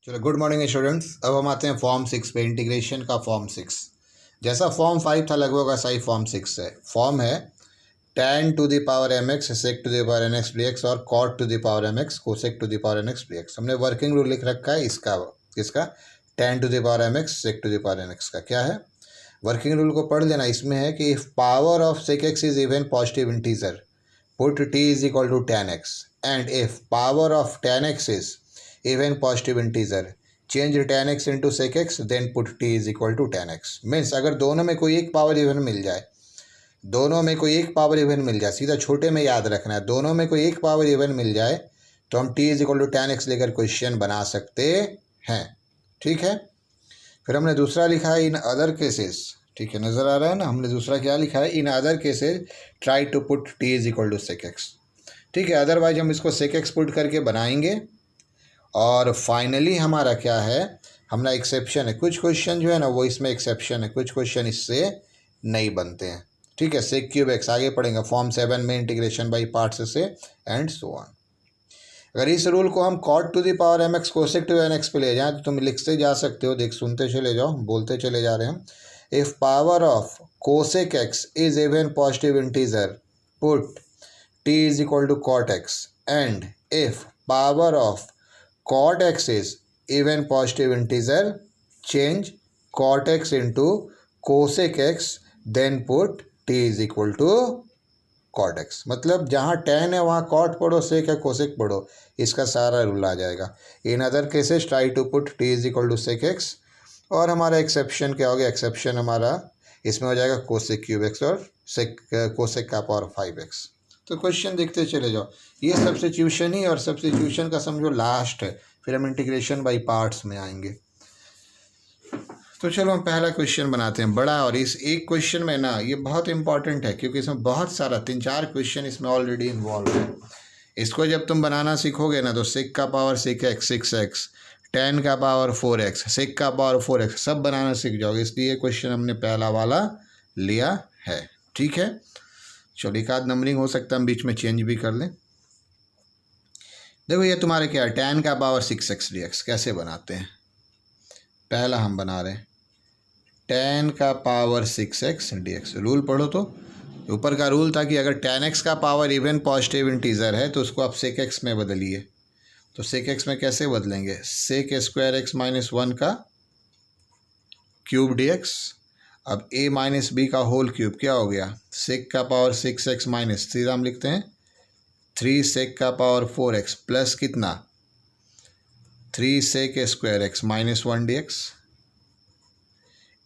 चलो, good morning students. अब हम आते हैं फॉर्म 6 पे, इंटीग्रेशन का फॉर्म 6। जैसा फॉर्म 5 था लगभग वैसा ही फॉर्म 6 है। फॉर्म है tan to the power mx sec to the power nx dx और cot to the power mx cosec to the power nx dx। हमने वर्किंग रूल लिख रखा है इसका tan to the power mx sec to the power nx का क्या है। Working rule को पढ़ लेना। इसमें है कि if power of sec x is even positive integer put t is equal to tan x, and if power of tan x is even positive integer change tan x into sec x then put t is equal to tan x। Means अगर दोनों में कोई एक power even मिल जाए, सीधा छोटे में याद रखना है, दोनों में कोई एक पावर इवन मिल जाए तो हम t is equal to tan x लेकर क्वेश्चन बना सकते हैं। ठीक है। फिर हमने दूसरा लिखा है इन अदर केसेस। ठीक है, नज़र आ रहा है ना। हमने दूसरा क्या लिखा है, in other cases try to put t is equal to sec X. ठीक है, अदरवाइज हम इसको सेक एक्स पुट करके बनाएंगे। और फाइनली हमारा क्या है, हमारा एक्सेप्शन है। कुछ क्वेश्चन जो है ना वो इसमें एक्सेप्शन है, कुछ क्वेश्चन इससे नहीं बनते हैं। ठीक है, सेक क्यूब एक्स आगे पढ़ेंगे फॉर्म 7 में, इंटीग्रेशन बाई पार्ट्स से एंड सो ऑन। अगर इस रूल को हम cot to the power mx cosec to N X पे ले जाएं तो तुम लिखते जा सकते हो। देख, सुनते चले जाओ, बोलते चले जा रहे हैं। If power of cosec X is even positive integer put t is equal to cot x, and if power of cot x is even positive integer change cot x into cosec x then put t is equal to cot x। मतलब जहाँ tan है वहाँ cot पढ़ो, sec है cosec पढ़ो, इसका सारा rule आ जाएगा। In other cases try to put t is equal to sec X. और हमारा एक्सेप्शन क्या हो गया, एक्सेप्शन हमारा इसमें हो जाएगा कोसेक क्यूब एक्स और सेक कोसेक का पावर 5x। तो क्वेश्चन देखते चले जाओ। ये सब्स्टिट्यूशन ही, और सब्स्टिट्यूशन का समझो लास्ट है, फिर हम इंटीग्रेशन बाई पार्ट्स में आएंगे। तो चलो हम पहला क्वेश्चन बनाते हैं बड़ा। और इस एक क्वेश्चन में ना ये बहुत इंपॉर्टेंट है क्योंकि इसमें बहुत सारा 3-4 क्वेश्चन इसमें ऑलरेडी इन्वॉल्व है। इसको जब तुम बनाना सीखोगे ना तो सेक का power sec X 6x, tan का पावर 4x, सेक का पावर 4x सब बनाना सीख जाओगे। इसलिए क्वेश्चन हमने पहला वाला लिया है। ठीक है, चलो एक आध नंबरिंग हो सकता है, हम बीच में चेंज भी कर लें। देखो ये तुम्हारे क्या है, tan का पावर 6x dx कैसे बनाते हैं। पहला हम बना रहे हैं tan का पावर 6x dx। रूल पढ़ो तो ऊपर का रूल था कि अगर tan x का पावर इवन पॉजिटिव इंटीजर है तो उसको आप sec x में बदलिए। तो sec x में कैसे बदलेंगे, sec स्क्वायर एक्स माइनस 1 का क्यूब dx। अब a माइनस बी का होल क्यूब क्या हो गया, sec का पावर 6x माइनस, सीधा हम लिखते हैं 3 sec का पावर 4x प्लस कितना 3 sec square x minus 1 dx।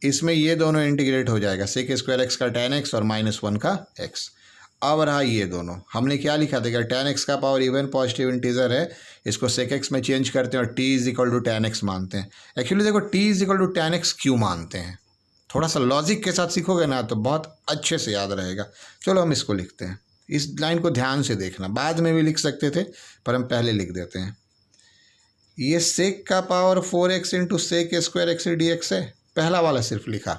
इसमें ये दोनों इंटीग्रेट हो जाएगा, sec स्क्वायर एक्स का tan x और माइनस 1 का x। अब रहा ये दोनों, हमने क्या लिखा था, tan x का पावर इवन पॉजिटिव इंटीजर है, इसको sec x में चेंज करते हैं और t is equal to tan x मानते हैं। एक्चुअली देखो t is equal to tan x क्यों मानते हैं, थोड़ा सा लॉजिक के साथ सीखोगे ना तो बहुत अच्छे से याद रहेगा। चलो हम इसको लिखते हैं, इस लाइन को ध्यान से देखना, बाद में भी लिख सकते थे पर हम पहले लिख देते हैं। ये sec का power 4x into sec square X dx है, पहला वाला सिर्फ लिखा,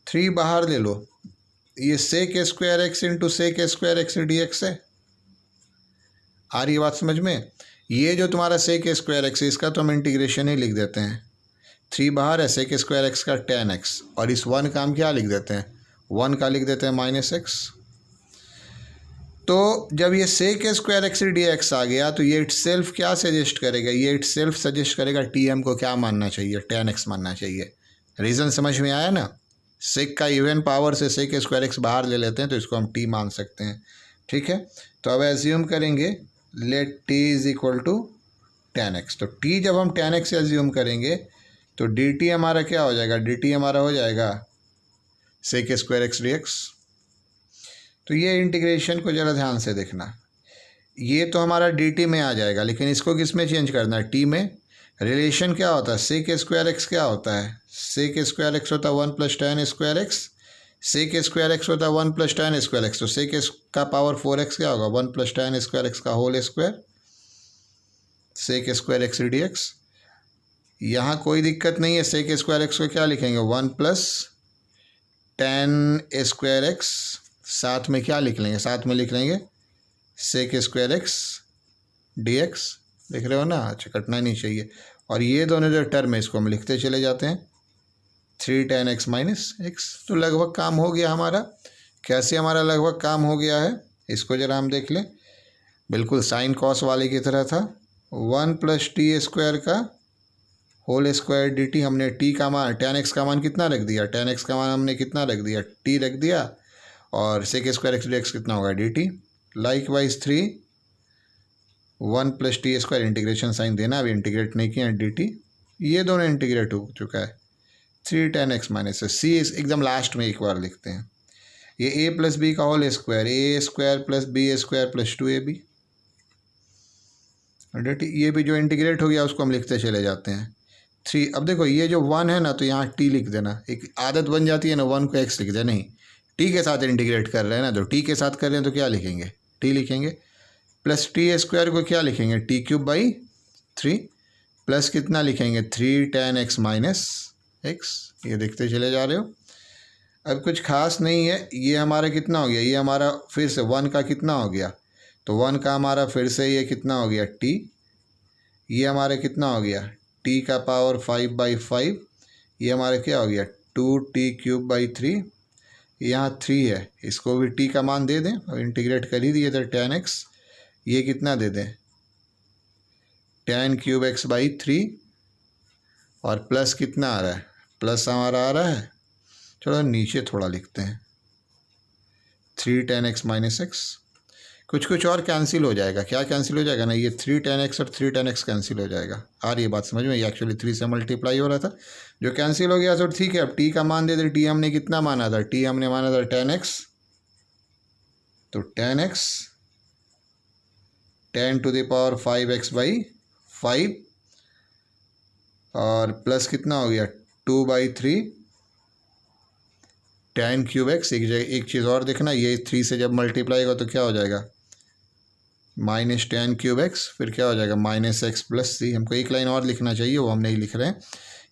3 बाहर ले लो, ये sec square X into sec square X dx है। आ रही बात समझ में। ये जो तुम्हारा sec स्क्वायर एक्स इसका तो हम इंटीग्रेशन ही लिख देते हैं, 3 बाहर है, sec स्क्वायर एक्स का tan x, और इस 1 का हम क्या लिख देते हैं, 1 का लिख देते हैं माइनस x। तो जब ये sec स्क्वायर एक्स dx आ गया तो ये इटसेल्फ क्या सजेस्ट करेगा, ये इटसेल्फ सजेस्ट करेगा tm को क्या मानना चाहिए, tan x मानना चाहिए। रीज़न समझ में आया ना। sec का इवन पावर से sec स्क्वायर एक्स बाहर ले लेते हैं तो इसको हम t मान सकते हैं। ठीक है, तो अब एज्यूम करेंगे let t is equal to tan x। तो t जब हम tan x एज्यूम करेंगे तो dt हमारा क्या हो जाएगा, dt हमारा हो जाएगा sec स्क्वायर एक्स dx। तो ये इंटीग्रेशन को ज़रा ध्यान से देखना, ये तो हमारा dt में आ जाएगा, लेकिन इसको किस में चेंज करना है, t में। रिलेशन क्या होता है, sec स्क्वायर एक्स क्या होता है, sec स्क्वायर एक्स होता है 1 plus tan square X, sec square X होता है 1 प्लस tan स्क्वायर एक्स। तो sec का पावर 4x क्या होगा, 1 प्लस tan स्क्वायर एक्स का whole square, sec square X dx। यहाँ कोई दिक्कत नहीं है, sec स्क्वायर एक्स को क्या लिखेंगे, 1 प्लस tan स्क्वायर एक्स, साथ में क्या लिख लेंगे, साथ में लिख लेंगे sec स्क्वायर एक्स dx देख रहे हो ना, अच्छा कटना नहीं चाहिए। और ये दोनों जो टर्म है इसको हम लिखते चले जाते हैं 3 tan x माइनस एक्स। तो लगभग काम हो गया हमारा। कैसे हमारा लगभग काम हो गया है इसको ज़रा हम देख लें। बिल्कुल साइन कॉस वाले की तरह था। 1 + t² का होल स्क्वायर dt। हमने t का मान tan x का मान कितना रख दिया, tan x का मान हमने कितना रख दिया, t रख दिया। और sec² x dx कितना होगा dt। Likewise 3 1 + t² integration sign देना, अभी इंटीग्रेट नहीं किया dt। ये दोनों इंटीग्रेट हो चुका है 3 tan x माइनस सी एकदम लास्ट में एक बार लिखते हैं। ये a + b का whole square a² + b² + 2ab dt। ये भी जो इंटीग्रेट हो गया उसको हम लिखते चले जाते हैं 3। अब देखो ये जो 1 है ना तो यहाँ t लिख देना, एक आदत बन जाती है ना 1 को x लिख देना। नहीं, t के साथ इंटीग्रेट कर रहे हैं ना, तो t के साथ कर रहे हैं तो क्या लिखेंगे, t लिखेंगे। प्लस t² को क्या लिखेंगे t³ / 3 प्लस कितना लिखेंगे 3 tan x माइनस एक्स। ये देखते चले जा रहे हो। अब कुछ खास नहीं है। ये हमारा कितना हो गया, ये हमारा फिर से 1 का कितना हो गया, तो 1 का हमारा फिर से ये कितना हो गया t। ये हमारा कितना हो गया t का पावर 5/5। ये हमारा क्या हो गया 2t³ / 3। यहाँ 3 है, इसको भी t का मान दे दें और इंटीग्रेट कर ही दिए थे tan x। ये कितना दे दें tan³ x/3 और प्लस कितना आ रहा है, प्लस हमारा आ रहा है, चलो नीचे थोड़ा लिखते हैं 3 tan x माइनस एक्स। कुछ और कैंसिल हो जाएगा। क्या कैंसिल हो जाएगा ना, ये 3 tan x और 3 tan x कैंसिल हो जाएगा। आ रही है बात समझ में, ये एक्चुअली 3 से मल्टीप्लाई हो रहा था जो कैंसिल हो गया। तो ठीक है, अब t का मान दे दे। t हमने कितना माना था, t हमने माना था tan x, तो tan x 10⁵ 5x/5 और प्लस कितना हो गया 2/3 tan³ x। एक जगह एक चीज़ और देखना, ये 3 से जब मल्टीप्लाई होगा तो क्या हो जाएगा माइनस tan³ x, फिर क्या हो जाएगा -x + c। हमको एक लाइन और लिखना चाहिए, वो हम नहीं लिख रहे हैं।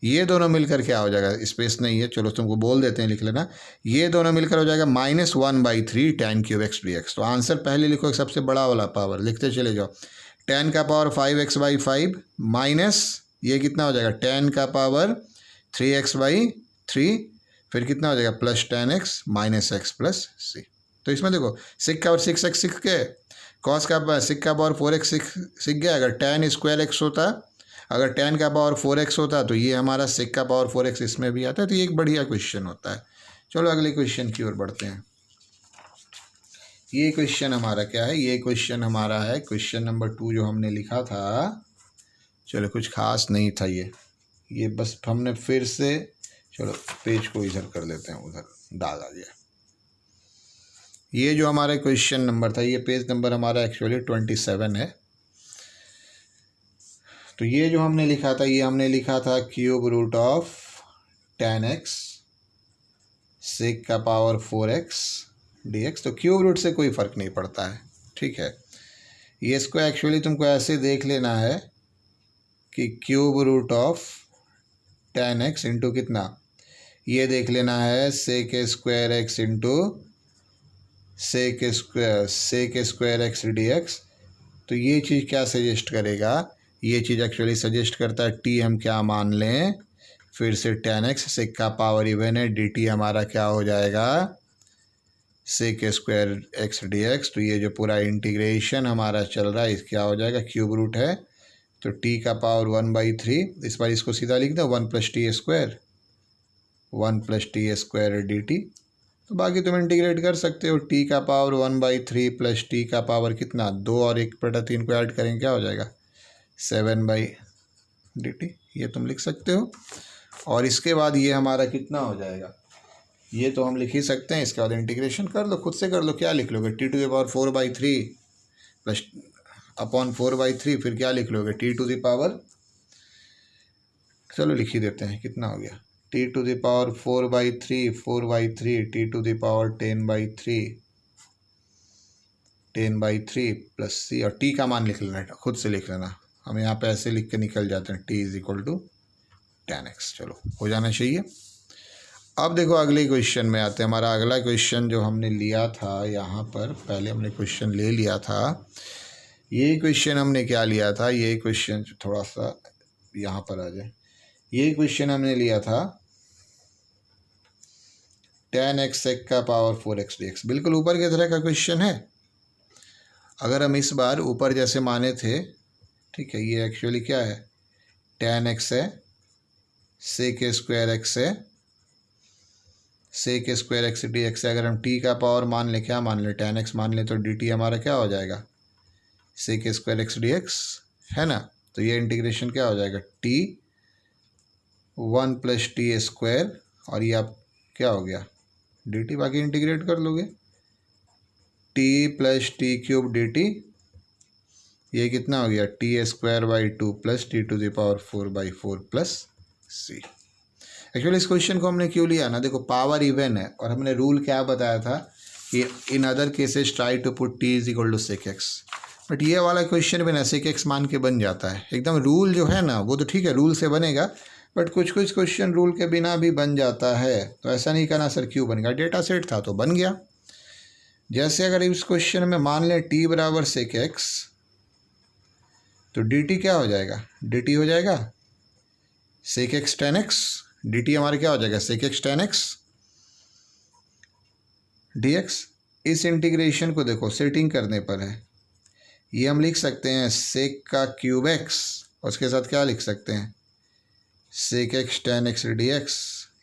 ये दोनों मिलकर क्या हो जाएगा, स्पेस नहीं है, चलो तुमको बोल देते हैं लिख लेना। ये दोनों मिलकर हो जाएगा -1/3 tan³ x dx। तो आंसर पहले लिखो, सबसे बड़ा वाला पावर लिखते चले जाओ। tan का पावर 5x/5 माइनस ये कितना हो जाएगा tan का पावर 3x/3, फिर कितना हो जाएगा plus tan x -x + c। तो इसमें देखो सिक का और 6x सीख के, कॉस का सिक का पावर 4x सीख गया। अगर tan² x होता, अगर tan का पावर 4x होता तो ये हमारा सिक का पावर 4x इसमें भी आता है। तो ये एक बढ़िया क्वेश्चन होता है। चलो अगले क्वेश्चन की ओर बढ़ते हैं। ये क्वेश्चन हमारा क्या है, ये क्वेश्चन हमारा है क्वेश्चन नंबर 2 जो हमने लिखा था। चलो कुछ खास नहीं था ये बस हमने फिर से, चलो पेज को इधर कर लेते हैं, उधर दाग आ गया। ये जो हमारा क्वेश्चन नंबर था, ये पेज नंबर हमारा एक्चुअली 27 है। तो ये जो हमने लिखा था, ये हमने लिखा था ⁵ tan x sec का पावर 4x dx। तो क्यूब रूट से कोई फ़र्क नहीं पड़ता है, ठीक है। ये इसको एक्चुअली तुमको ऐसे देख लेना है कि ⁵ tan x इंटू कितना, ये देख लेना है sec² x into sec² x dx। तो ये चीज़ क्या सजेस्ट करेगा, ये चीज़ एक्चुअली सजेस्ट करता है t हम क्या मान लें, फिर से tan x sec का पावर इवन है, dt हमारा क्या हो जाएगा sec² x dx। तो ये जो पूरा इंटीग्रेशन हमारा चल रहा है इस क्या हो जाएगा, क्यूब रूट है तो t का पावर 1/3। इस बार इसको सीधा लिख दो 1 + t² dt। तो बाकी तुम इंटीग्रेट कर सकते हो। t का पावर 1/3 प्लस t का पावर कितना 2 और 1/3 को ऐड करेंगे क्या हो जाएगा 7/dt। ये तुम लिख सकते हो। और इसके बाद ये हमारा कितना हो जाएगा, ये तो हम लिख ही सकते हैं। इसके बाद इंटीग्रेशन कर लो, खुद से कर लो। क्या लिख लोगे t⁴ 4/3 प्लस अपॉन 4/3, फिर क्या लिख लोगे t⁴, चलो लिख ही देते हैं, कितना हो गया t⁴ 4/3 t⁴10/3 प्लस c, और t का मान लिख लेना, खुद से लिख लेना। हम यहाँ पे ऐसे लिख के निकल जाते हैं t = tan x। चलो हो जाना चाहिए। अब देखो अगले क्वेश्चन में आते हैं। हमारा अगला क्वेश्चन जो हमने लिया था यहाँ पर, पहले हमने क्वेश्चन ले लिया था ये क्वेश्चन हमने क्या लिया था, ये क्वेश्चन थोड़ा सा यहाँ पर आ जाए, ये क्वेश्चन हमने लिया था tan x sec का पावर 4x dx, बिल्कुल ऊपर की तरह का क्वेश्चन है। अगर हम इस बार ऊपर जैसे माने थे, ठीक है, ये एक्चुअली क्या है, tan x है, sec स्क्वायर x है, sec स्क्वायर x dx है। अगर हम t का पावर मान लें, क्या मान लें, tan x मान लें, तो dt हमारा क्या हो जाएगा, sec स्क्वायर x dx, है ना। तो ये इंटीग्रेशन क्या हो जाएगा, t 1 + t स्क्वायर, और ये आप क्या हो गया dt, बाकी इंटीग्रेट कर लोगे, t + t³ dt, ये कितना हो गया, t²/2 + t⁴/4 + c। एक्चुअली इस क्वेश्चन को हमने क्यों लिया ना, देखो पावर इवन है और हमने रूल क्या बताया था कि in other cases try to put t = sec x, but ये वाला क्वेश्चन भी ना sec x मान के बन जाता है एकदम। रूल जो है ना वो तो ठीक है, रूल से बनेगा, बट कुछ कुछ क्वेश्चन रूल के बिना भी बन जाता है। तो ऐसा नहीं करना सर क्यों बन गया, डेटा सेट था तो बन गया। जैसे अगर इस क्वेश्चन में मान लें t = sec x, तो dt क्या हो जाएगा, dt हो जाएगा sec x tan x, dt हमारा क्या हो जाएगा, sec x tan x dx। इस इंटीग्रेशन को देखो सेटिंग करने पर है, ये हम लिख सकते हैं sec का क्यूब x, उसके साथ क्या लिख सकते हैं, sec x tan x dx,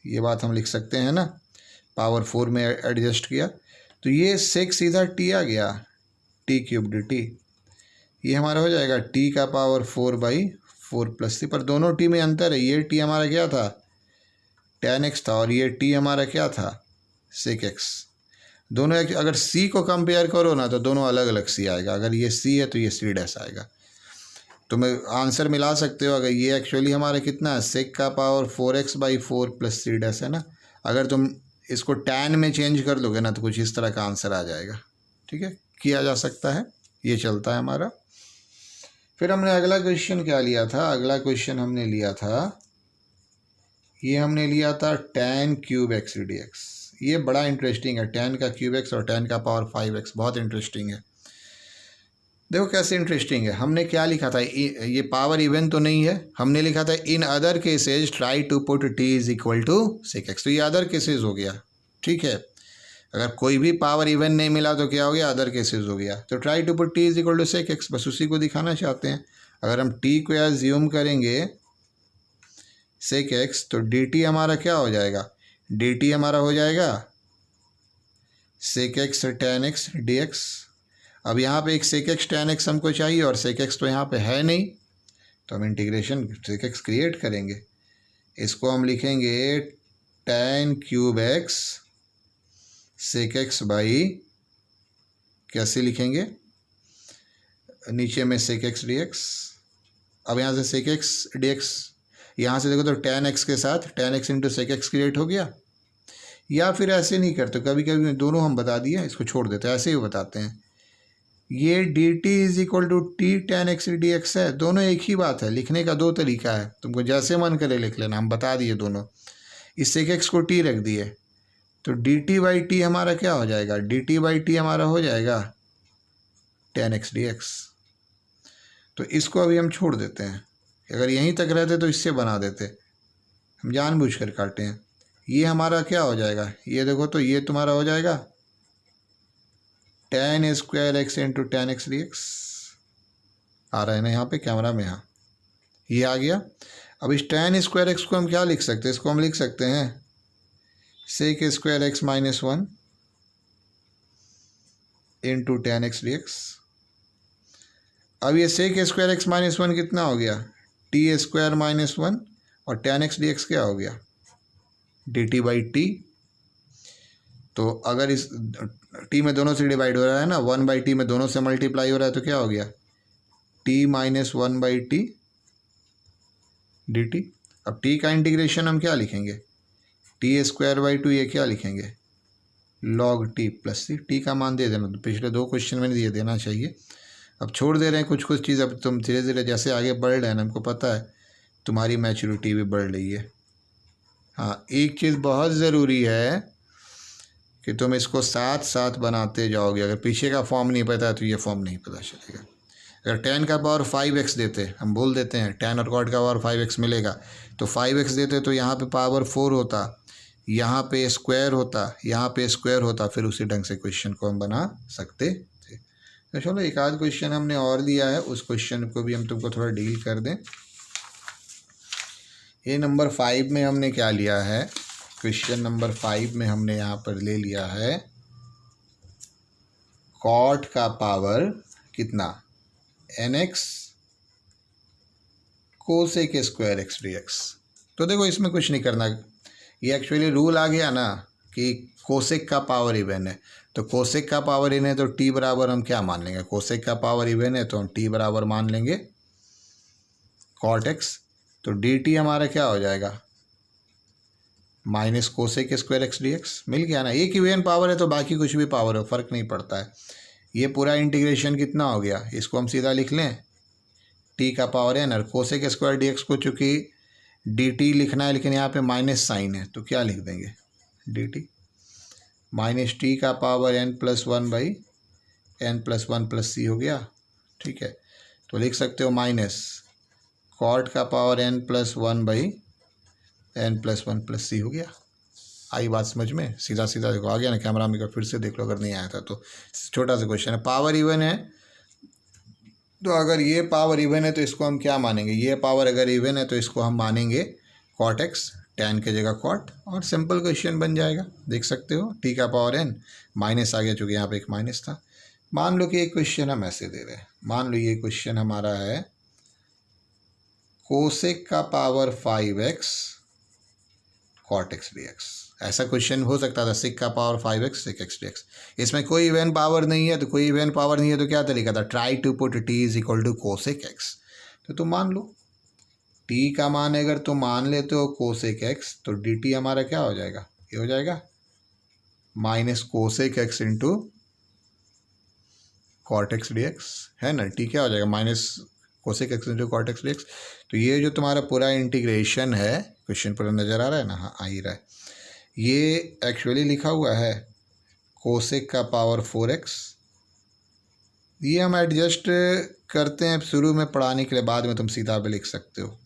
ये बात हम लिख सकते हैं ना, पावर 4 में एडजस्ट किया तो ये sec सीधा t आ गया, t³ dt, ये हमारा हो जाएगा t का पावर 4/4 + c। पर दोनों t में अंतर है, ये t हमारा क्या था, tan x था, और ये t हमारा क्या था, sec x। दोनों अगर c को कंपेयर करो ना तो दोनों अलग अलग c आएगा, अगर ये c है तो ये c डैश आएगा। तो मैं आंसर मिला सकते हो, अगर ये एक्चुअली हमारा कितना है, sec का पावर 4x/4 + c डैश है ना, अगर तुम इसको tan में चेंज कर दोगे ना तो कुछ इस तरह का आंसर आ जाएगा। ठीक है, किया जा सकता है, ये चलता है हमारा। फिर हमने अगला क्वेश्चन क्या लिया था, अगला क्वेश्चन हमने लिया था, ये हमने लिया था tan³ x dx। ये बड़ा इंटरेस्टिंग है, tan का क्यूब x और tan का पावर 5x, बहुत इंटरेस्टिंग है। देखो कैसे इंटरेस्टिंग है, हमने क्या लिखा था, ये पावर इवन तो नहीं है, हमने लिखा था in other cases try to put t = sec x, तो ये अदर केसेस हो गया। ठीक है, अगर कोई भी पावर इवन नहीं मिला तो क्या हो गया, अदर केसेस हो गया। तो try to put t = sec x, बस उसी को दिखाना चाहते हैं। अगर हम t को एज्यूम करेंगे sec x, तो dt हमारा क्या हो जाएगा, dt हमारा हो जाएगा sec x tan x dx। अब यहाँ पे एक sec x tan x हमको चाहिए और sec x तो यहाँ पे है नहीं, तो हम इंटीग्रेशन sec x क्रिएट करेंगे। इसको हम लिखेंगे tan³ x sec x by, कैसे लिखेंगे, नीचे में sec x dx। अब यहाँ से sec x dx, यहाँ से देखो तो tan x के साथ tan x × sec x create हो गया। या फिर ऐसे नहीं करते, कभी कभी दोनों हम बता दिए, इसको छोड़ देते हैं, ऐसे ही बताते हैं। ये dt = t tan x dx है, दोनों एक ही बात है, लिखने का दो तरीका है, तुमको जैसे मन करे लिख लेना, हम बता दिए दोनों। इस sec x को t रख दिए, तो dt/t हमारा क्या हो जाएगा, dt/t हमारा हो जाएगा tan x dx। तो इसको अभी हम छोड़ देते हैं, अगर यहीं तक रहते तो इससे बना देते, हम जानबूझकर काटे हैं। ये हमारा क्या हो जाएगा, ये देखो तो ये तुम्हारा हो जाएगा tan² x × tan x dx, आ रहा है ना यहाँ पे कैमरा में, यहाँ ये आ गया। अब इस tan² x को हम क्या लिख सकते हैं, इसको हम लिख सकते हैं sec² x - 1 × tan x dx। अब ये sec² x - 1 कितना हो गया, t² - 1, और tan x dx क्या हो गया, dt/t। तो अगर इस t में दोनों से डिवाइड हो रहा है ना, 1/t में दोनों से मल्टीप्लाई हो रहा है, तो क्या हो गया, t - 1/t dt। अब t का इंटीग्रेशन हम क्या लिखेंगे, t²/2, ये क्या लिखेंगे, log t + c। t का मान दे देना, तो पिछले दो क्वेश्चन में दिए देना चाहिए। अब छोड़ दे रहे हैं कुछ कुछ चीज़, अब तुम धीरे धीरे जैसे आगे बढ़ रहे हैं ना, हमको पता है तुम्हारी मैच्योरिटी भी बढ़ रही है। हाँ, एक चीज़ बहुत ज़रूरी है कि तुम इसको साथ साथ बनाते जाओगे, अगर पीछे का फॉर्म नहीं पता है तो ये फॉर्म नहीं पता चलेगा। अगर tan का पावर 5x देते, हम बोल देते हैं tan और cot का पावर 5x मिलेगा, तो 5x देते तो यहाँ पे पावर 4 होता, यहाँ पे स्क्वायर होता, यहाँ पे स्क्वायर होता, फिर उसी ढंग से क्वेश्चन को हम बना सकते थे। तो चलो एक आध क्वेश्चन हमने और दिया है, उस क्वेश्चन को भी हम तुमको थोड़ा डील कर दें। ये नंबर 5 में हमने क्या लिया है, क्वेश्चन नंबर 5 में हमने यहाँ पर ले लिया है कॉट का पावर कितना nx cosec square x D X. तो देखो इसमें कुछ नहीं करना, ये एक्चुअली रूल आ गया ना कि कोसेक का पावर इवन है, तो कोसेक का पावर इवन है तो t बराबर हम क्या मान लेंगे, कोसेक का पावर इवन है तो हम t बराबर मान लेंगे कॉट एक्स। तो dt हमारा क्या हो जाएगा, minus cosec square x D x. मिल गया ना, एक इवन पावर है तो बाकी कुछ भी पावर हो, फर्क नहीं पड़ता है। ये पूरा इंटीग्रेशन कितना हो गया, इसको हम सीधा लिख लें t का पावर n, और कोसेक स्क्वायर डी एक्स को चूँकि dt लिखना है लेकिन यहाँ पे माइनस साइन है तो क्या लिख देंगे dt माइनस टी का पावर n+1/n+1+c हो गया। ठीक है, तो लिख सकते हो माइनस कॉट का पावर n+1/n+1+c हो गया। आई बात समझ में, सीधा सीधा देखो आ गया ना, कैमरा में फिर से देख लो अगर नहीं आया था तो। छोटा सा क्वेश्चन है, पावर इवन है तो अगर ये पावर इवन है तो इसको हम क्या मानेंगे, ये पावर अगर इवन है तो इसको हम मानेंगे कॉट एक्स, टैन के जगह कॉट, और सिंपल क्वेश्चन बन जाएगा। देख सकते हो टी का पावर n, माइनस आ गया चूँकि यहाँ पे एक माइनस था। मान लो कि एक क्वेश्चन हम ऐसे दे रहे हैं, मान लो ये क्वेश्चन हमारा है कोसेक का power 5x cot X D X. ऐसा क्वेश्चन हो सकता था, सिक का power 5x sec X D X. इसमें कोई इवन पावर नहीं है, तो कोई इवन पावर नहीं है तो क्या तरीका था, try to put t is equal to cosec X. तो तुम मान लो t का मान अगर तुम मान लेते हो कोसेक एक्स तो dt हमारा क्या हो जाएगा, ये हो जाएगा minus cosec X into cot X D X, है ना। t क्या हो जाएगा, minus cosec X into cot X D X. तो ये जो तुम्हारा पूरा इंटीग्रेशन है, क्वेश्चन पूरा नज़र आ रहा है ना, हाँ आ ही रहा है। ये एक्चुअली लिखा हुआ है कोसेक का पावर 4x, ये हम एडजस्ट करते हैं शुरू में पढ़ाने के लिए, बाद में तुम सीधा भी लिख सकते हो,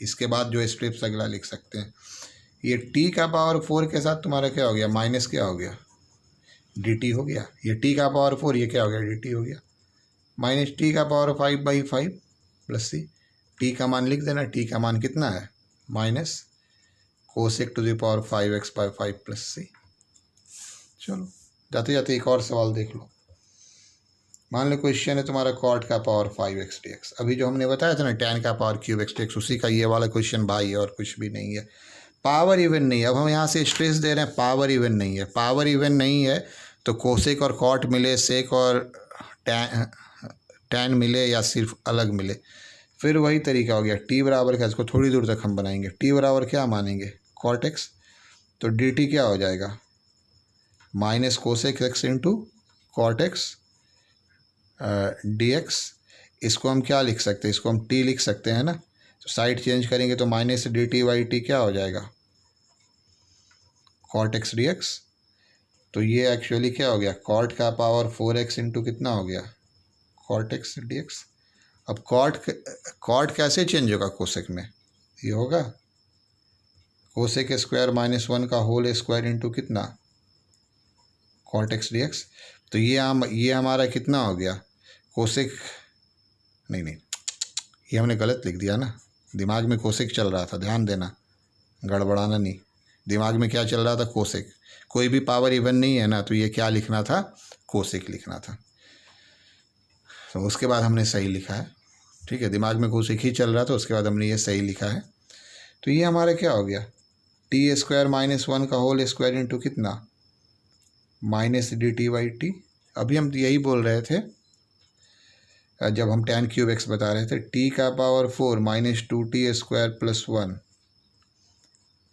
इसके बाद जो स्टेप्स अगला लिख सकते हैं। ये t का पावर 4 के साथ तुम्हारा क्या हो गया, माइनस क्या हो गया dt हो गया। ये t का पावर 4 ये क्या हो गया dt हो गया, माइनस t का पावर 5/5 प्लस c। t का मान लिख देना, t का मान कितना है minus cosec to the power 5x/5 plus c। चलो जाते जाते एक और सवाल देख लो। मान लो क्वेश्चन है तुम्हारा कॉट का पावर 5x dx। अभी जो हमने बताया था ना टैन का पावर क्यूब x dx, उसी का ये वाला क्वेश्चन भाई, और कुछ भी नहीं है। पावर इवन नहीं है, अब हम यहाँ से स्ट्रेस दे रहे हैं पावर इवन नहीं है। पावर इवन नहीं है तो कोसेक और कॉट मिले, सेक और टैन मिले, या सिर्फ अलग मिले, फिर वही तरीका हो गया। टी बराबर का, इसको थोड़ी दूर तक हम बनाएंगे, टी बराबर क्या मानेंगे कॉट एक्स, तो डी टी क्या हो जाएगा minus cosec X into cot X D X. इसको हम क्या लिख सकते हैं, इसको हम टी लिख सकते हैं ना, तो साइड चेंज करेंगे तो minus D T by T क्या हो जाएगा कॉट एक्स डी एक्स। तो ये एक्चुअली क्या हो गया, कॉट का पावर 4x इंटू कितना हो गया कॉट एक्स डी एक्स। अब कॉट कैसे चेंज होगा कोसेक में, ये होगा कोसेक स्क्वायर -1 का होल स्क्वायर इंटू कितना कॉट एक्स डी एक्स। तो ये हमारा कितना हो गया कोसेक, नहीं ये हमने गलत लिख दिया ना, दिमाग में कोसेक चल रहा था, ध्यान देना, गड़बड़ाना नहीं। दिमाग में क्या चल रहा था कोसेक, कोई भी पावर इवन नहीं है ना, तो ये क्या लिखना था कोसेक लिखना था। तो उसके बाद हमने सही लिखा है, ठीक है, दिमाग में कोसेक ही चल रहा था, उसके बाद हमने ये सही लिखा है। तो ये हमारा क्या हो गया टी स्क्वायर -1 का होल स्क्वायर इंटू कितना minus D T by T. अभी हम यही बोल रहे थे जब हम tan क्यूब एक्स बता रहे थे, टी का power 4 -2t square plus 1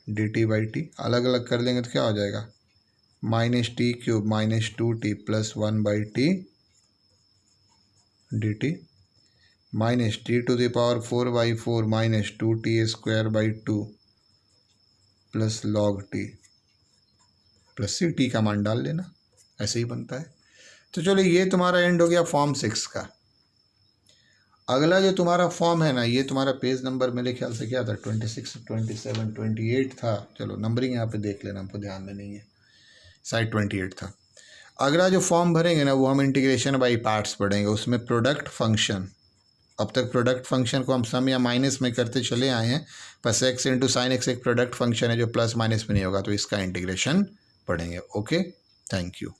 D T by T. अलग अलग कर देंगे तो क्या हो जाएगा -t cube -2t plus 1/t D T minus T to the power 4/4 -2t square by 2 plus log t plus C. T का मान डाल लेना, ऐसे ही बनता है। तो चलो ये तुम्हारा एंड हो गया फॉर्म 6 का। अगला जो तुम्हारा फॉर्म है ना, ये तुम्हारा पेज नंबर मेरे ख्याल से क्या था, 26, 27, 28 था। चलो नंबरिंग यहाँ पे देख लेना, हमको ध्यान में नहीं है, शायद 28 था। अगला जो फॉर्म भरेंगे ना, वो हम इंटीग्रेशन बाई पार्ट्स पढ़ेंगे। उसमें प्रोडक्ट फंक्शन, अब तक प्रोडक्ट फंक्शन को हम सम या माइनस में करते चले आए हैं, बस x इंटू साइन एक्स एक प्रोडक्ट फंक्शन है जो प्लस माइनस में नहीं होगा, तो इसका इंटीग्रेशन पढ़ेंगे। Okay, thank you.